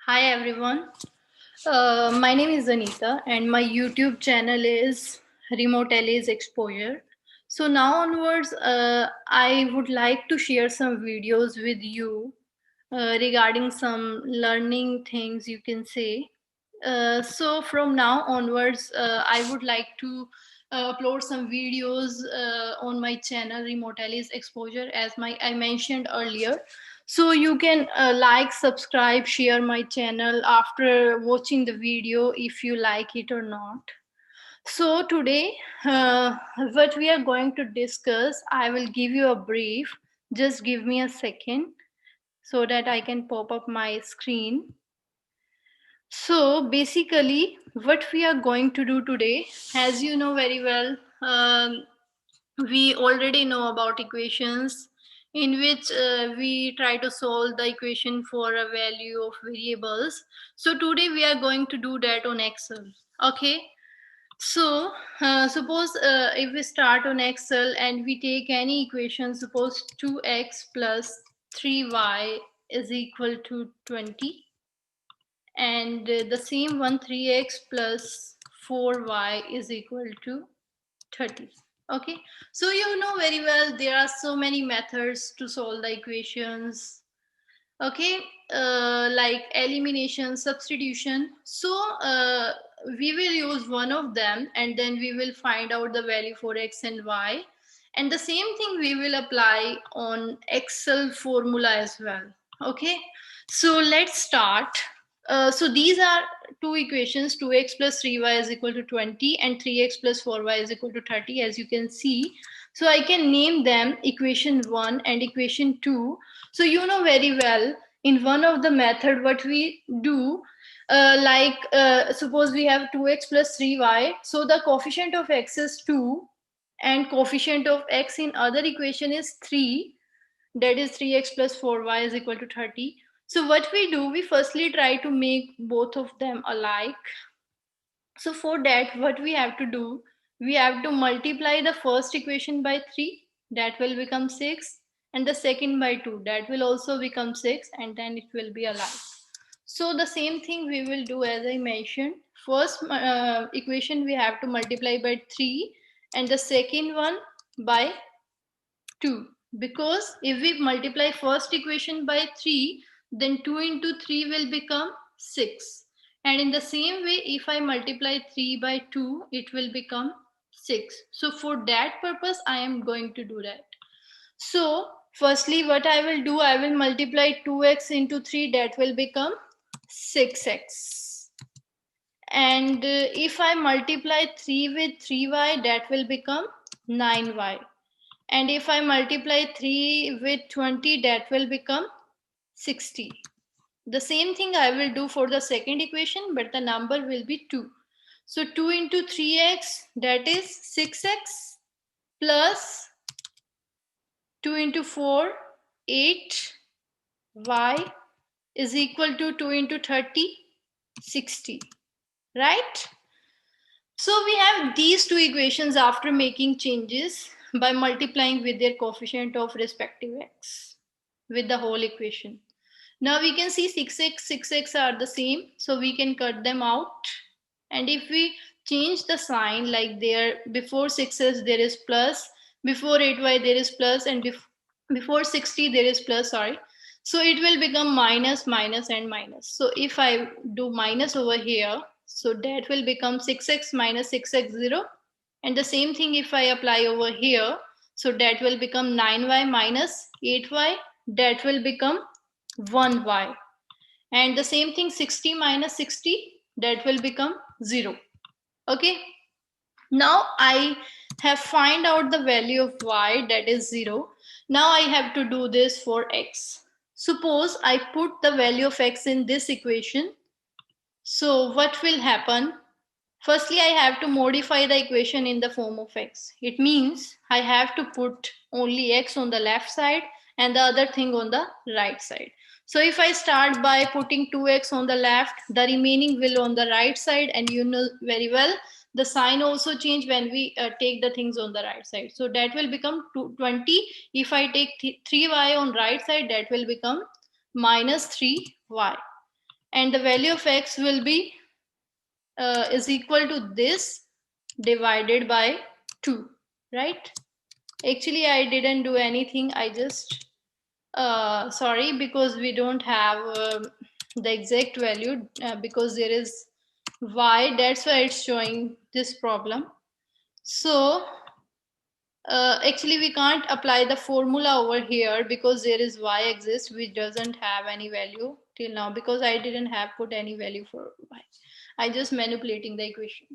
Hi everyone. My name is Anita and my YouTube channel is Remote LA's Exposure. So now onwards, I would like to share some videos with you regarding some learning things you can say. So from now onwards, I would like to upload some videos on my channel Remote LA's Exposure as I mentioned earlier. So you can like, subscribe, share my channel after watching the video if you like it or not. So today, what we are going to discuss, I will give you a brief. Just give me a second so that I can pop up my screen. So basically, what we are going to do today, as you know very well, we already know about equations in which we try to solve the equation for a value of variables. So today we are going to do that on Excel. Okay. So suppose if we start on Excel and we take any equation, suppose 2x plus 3y is equal to 20, and the same one 3x plus 4y is equal to 30. Okay, so you know very well there are so many methods to solve the equations. Okay, like elimination, substitution. So we will use one of them and then we will find out the value for x and y, and the same thing we will apply on Excel formula as well. Okay, so let's start. So these are two equations, 2x plus 3y is equal to 20 and 3x plus 4y is equal to 30, as you can see. So I can name them equation 1 and equation 2. So you know very well, in one of the method what we do, suppose we have 2x plus 3y, so the coefficient of x is 2 and coefficient of x in other equation is 3, that is 3x plus 4y is equal to 30. So what we do, we firstly try to make both of them alike. So for that, what we have to do, we have to multiply the first equation by 3, that will become 6, and the second by 2, that will also become 6, and then it will be alike. So the same thing we will do as I mentioned. First equation we have to multiply by 3 and the second one by 2, because if we multiply first equation by 3, then 2 into 3 will become 6, and in the same way if I multiply 3 by 2 it will become 6. So for that purpose I am going to do that. So firstly what I will do, I will multiply 2x into 3, that will become 6x, and if I multiply 3 with 3y, that will become 9y, and if I multiply 3 with 20, that will become 60. The same thing I will do for the second equation, but the number will be 2. So 2 into 3x, that is 6x, plus 2 into 4, 8, y is equal to 2 into 30, 60. Right? So we have these two equations after making changes by multiplying with their coefficient of respective x with the whole equation. Now we can see 6x, 6x are the same, so we can cut them out. And if we change the sign, like there before 6x there is plus, before 8y there is plus, and before 60 there is plus, sorry. So it will become minus, minus, and minus. So if I do minus over here, so that will become 6x minus 6x 0. And the same thing if I apply over here, so that will become 9y minus 8y, that will become 1y. And the same thing 60 minus 60, that will become 0. Okay. Now I have find out the value of y, that is 0. Now I have to do this for x. Suppose I put the value of x in this equation. So what will happen? Firstly, I have to modify the equation in the form of x. It means I have to put only x on the left side and the other thing on the right side. So if I start by putting 2x on the left, the remaining will on the right side, and you know very well the sign also change when we take the things on the right side. So that will become 20. If I take 3y on right side, that will become minus 3y. and the value of x will be is equal to this divided by 2, right? Actually, I didn't do anything. I just sorry, because we don't have the exact value because there is y, that's why it's showing this problem. So actually we can't apply the formula over here because there is y exists which doesn't have any value till now, because I didn't have put any value for y. I just manipulating the equation.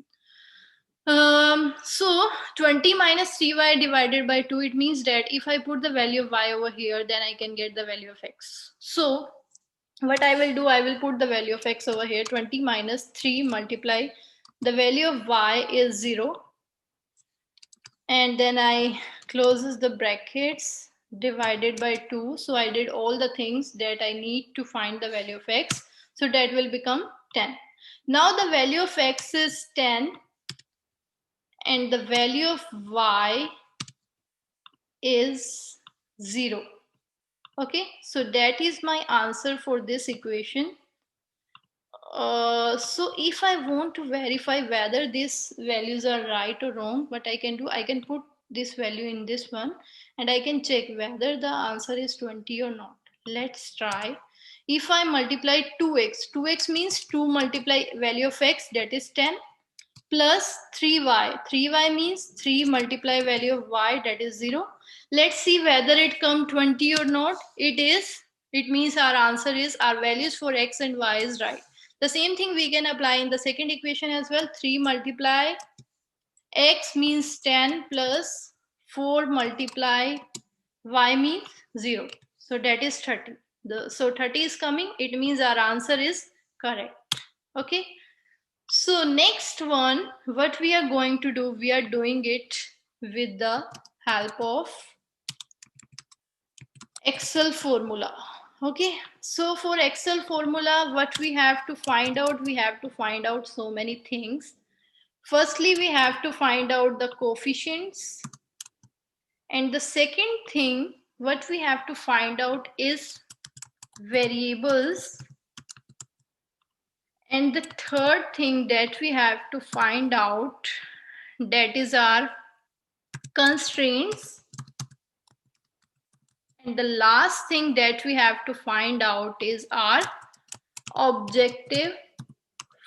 So 20 minus 3y divided by 2, it means that if I put the value of y over here, then I can get the value of x. So what I will do, I will put the value of x over here. 20 minus 3 multiply the value of y is 0, and then I closes the brackets divided by 2. So I did all the things that I need to find the value of x. So that will become 10. Now the value of x is 10 and the value of y is 0. Okay, so that is my answer for this equation. So if I want to verify whether these values are right or wrong, what I can do, I can put this value in this one and I can check whether the answer is 20 or not. Let's try. If I multiply 2x, 2x means 2 multiply value of x, that is 10, plus 3y. 3y means 3 multiply value of y, that is 0. Let's see whether it come 20 or not. It is. It means our answer is, our values for x and y is right. The same thing we can apply in the second equation as well. 3 multiply x means 10 plus 4 multiply y means 0. So that is 30. So 30 is coming. It means our answer is correct. Okay. So next one, what we are going to do, we are doing it with the help of Excel formula. Okay, so for Excel formula, what we have to find out, so many things. Firstly, we have to find out the coefficients. And the second thing, what we have to find out is variables. And the third thing that we have to find out, that is our constraints. And the last thing that we have to find out is our objective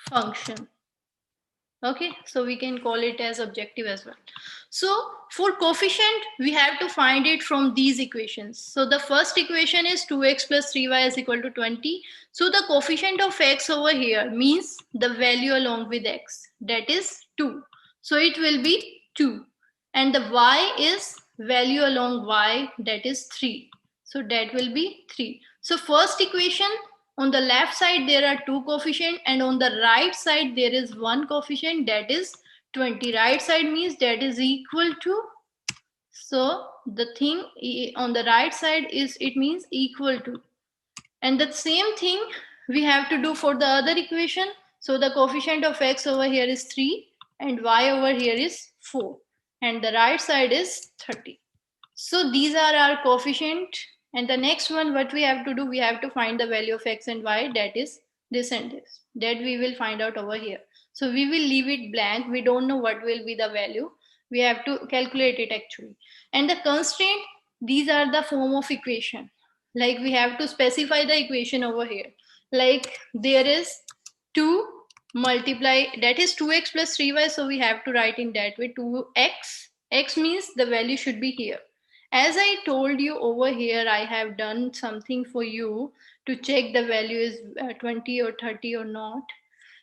function. Okay, so we can call it as objective as well. So for coefficient, we have to find it from these equations. So the first equation is 2x plus 3y is equal to 20. So the coefficient of x over here means the value along with x, that is 2. So it will be 2. And the y is value along y, that is 3. So that will be 3. So first equation, on the left side there are 2 coefficients and on the right side there is 1 coefficient, that is 20. Right side means that is equal to, so the thing on the right side is, it means equal to. And the same thing we have to do for the other equation. So the coefficient of x over here is 3 and y over here is 4 and the right side is 30. So these are our coefficient. And the next one, what we have to do, we have to find the value of x and y, that is this and this, that we will find out over here. So we will leave it blank. We don't know what will be the value. We have to calculate it actually. And the constraint, these are the form of equation. Like we have to specify the equation over here. Like there is 2 multiply, that is 2x plus 3y. So we have to write in that way, 2x. X means the value should be here. As I told you over here, I have done something for you to check the value is 20 or 30 or not.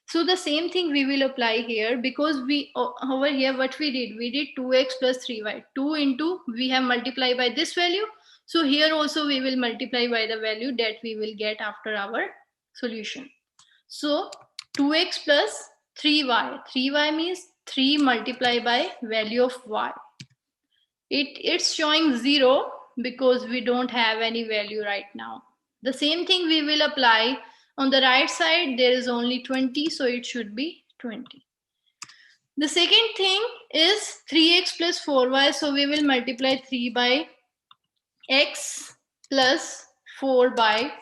So the same thing we will apply here, because we over here what we did 2x plus 3y. 2 into, we have multiplied by this value. So here also we will multiply by the value that we will get after our solution. So 2x plus 3y. 3y means 3 multiplied by value of y. It's showing 0 because we don't have any value right now. The same thing we will apply on the right side. There is only 20, so it should be 20. The second thing is 3x plus 4y. So we will multiply 3 by x plus 4 by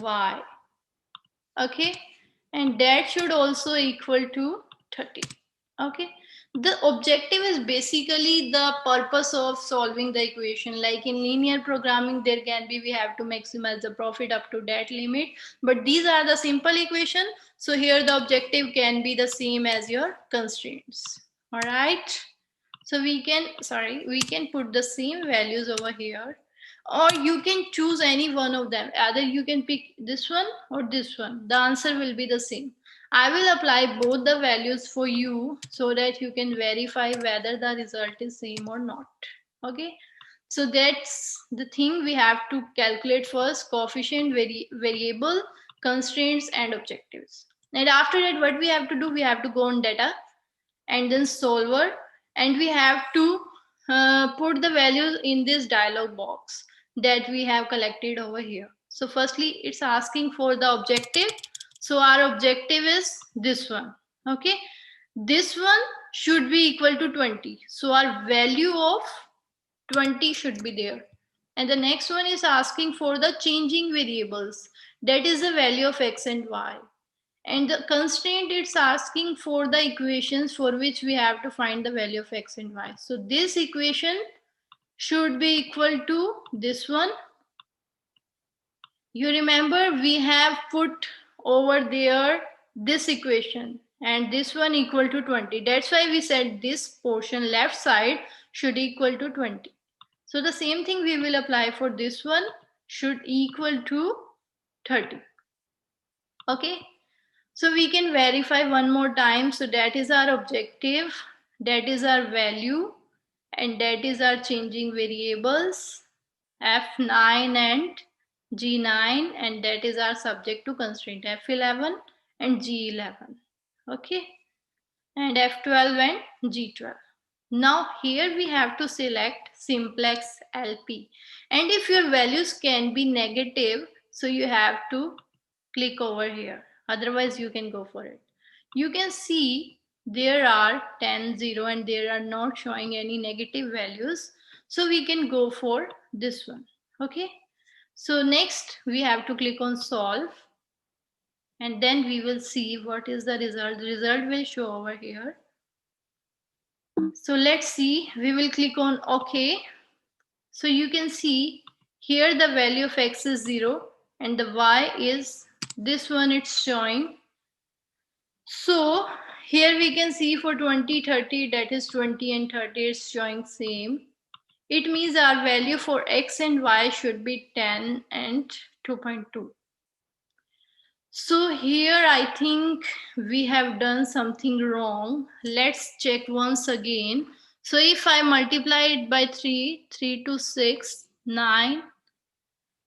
y. Okay, and that should also equal to 30. Okay, the objective is basically the purpose of solving the equation. Like in linear programming, there can be, we have to maximize the profit up to that limit, but these are the simple equation, so here the objective can be the same as your constraints. All right, so we can put the same values over here, or you can choose any one of them. Either you can pick this one or this one, the answer will be the same. I will apply both the values for you so that you can verify whether the result is same or not. Okay, so that's the thing we have to calculate first: coefficient, variable, constraints, and objectives. And after that, what we have to do, we have to go on data and then solver, and we have to put the values in this dialog box that we have collected over here. So firstly, it's asking for the objective. So our objective is this one. Okay, this one should be equal to 20, so our value of 20 should be there. And the next one is asking for the changing variables, that is the value of x and y. And the constraint, it's asking for the equations for which we have to find the value of x and y. So this equation should be equal to this one. You remember we have put over there this equation, and this one equal to 20. That's why we said this portion left side should equal to 20. So the same thing we will apply for this one, should equal to 30. Okay, so we can verify one more time. So that is our objective, that is our value, and that is our changing variables F9 and G9, and that is our subject to constraint F11 and G11. Okay, and F12 and G12. Now here we have to select simplex LP, and if your values can be negative, so you have to click over here, otherwise you can go for it. You can see there are 10, 0, and there are not showing any negative values, so we can go for this one. Okay, so next we have to click on solve, and then we will see what is the result. The result will show over here. So let's see, we will click on OK. So you can see here the value of x is 0 and the y is this one, it's showing. So here we can see for 20, 30, that is 20 and 30 is showing same. It means our value for x and y should be 10 and 2.2. So here I think we have done something wrong. Let's check once again. So if I multiply it by 3, 3 to 6, 9,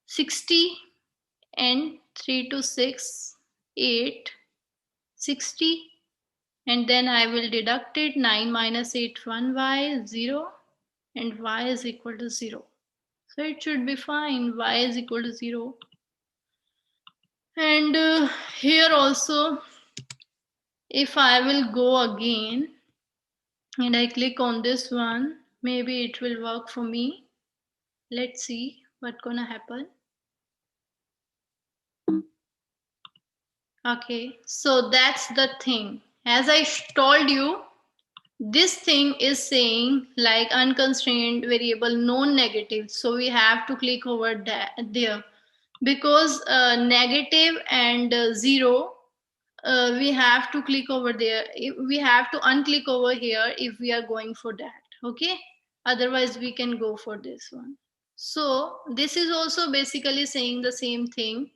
60, and 3 to 6, 8, 60, and then I will deduct it. 9 minus 8, 1y, 0, and y is equal to 0. So it should be fine, y is equal to 0. And here also, if I will go again and I click on this one, maybe it will work for me. Let's see what's gonna happen. Okay, so that's the thing. As I told you, this thing is saying like unconstrained variable non-negative, so we have to click over that there, because negative and 0, we have to click over there. We have to unclick over here if we are going for that. Okay, otherwise we can go for this one. So this is also basically saying the same thing.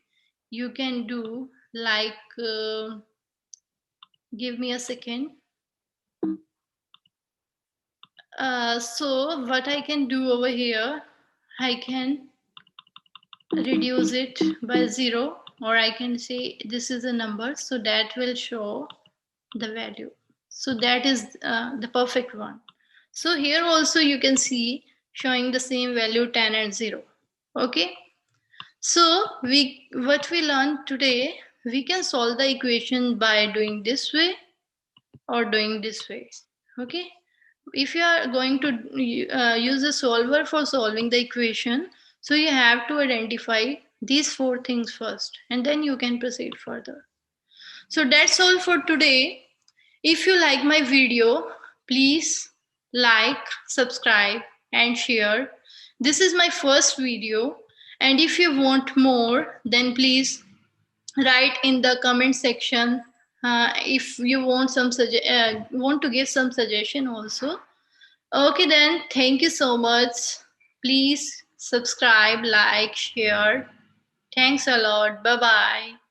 You can do like give me a second. So what I can do over here, I can reduce it by 0, or I can say this is a number, so that will show the value. So that is the perfect one. So here also you can see showing the same value 10 and 0. Okay, so what we learned today, we can solve the equation by doing this way or doing this way. Okay, if you are going to use a solver for solving the equation, so you have to identify These 4 things first, and then you can proceed further. So that's all for today. If you like my video, please like, subscribe, and share. This is my first video, and if you want more, then please write in the comment section. If you want want to give some suggestion also. Okay, then thank you so much. Please subscribe, like, share. Thanks a lot. Bye bye.